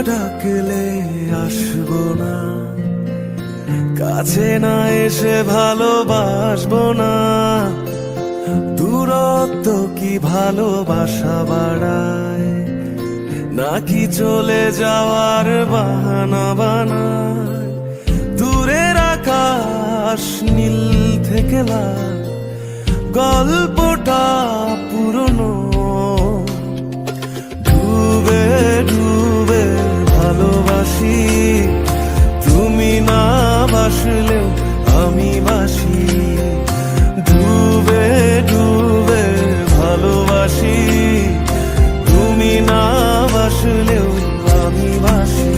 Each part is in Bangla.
ডাকলে আসবো না, কাছে না এসে ভালোবাসবো না। দূরত্ব কি ভালোবাসা বাড়ায়, নাকি চলে যাওয়ার বাহানা বানায়? দূরের আকাশ নীল থেকে লাল, গল্পটা পুরনো। ডুবে ডুবে ভালোবাসি, তুমি না বাসলেও আমি বাসি। ডুবে ডুবে ভালোবাসি, তুমি না বাসলেও আমি বাসি।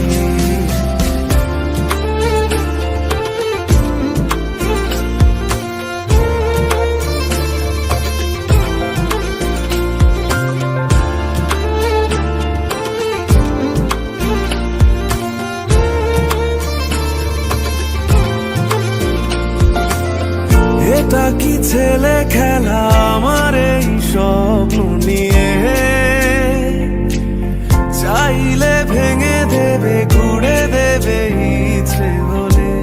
এটা কি ছেলে খেলা আমার এই স্বপ্ন নিয়ে? চাইলে ভেঙে দেবে, ঘুরে দেবে ইচ্ছে হলে।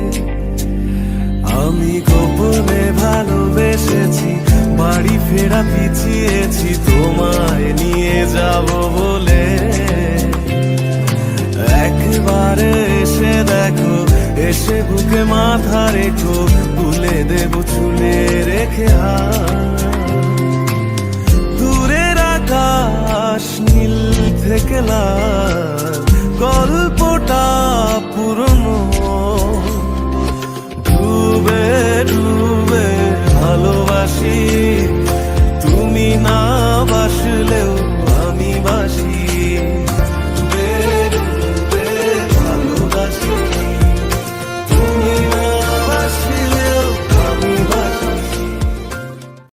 আমি গোপনে ভালোবেসেছি, বাড়ি ফেরা পিছিয়েছি তোমায় নিয়ে যাব বলে। একবারে এসে দেখো, এসে বুকে মাথা রেখো, ভুলে দেব চুলে রেখে হাত।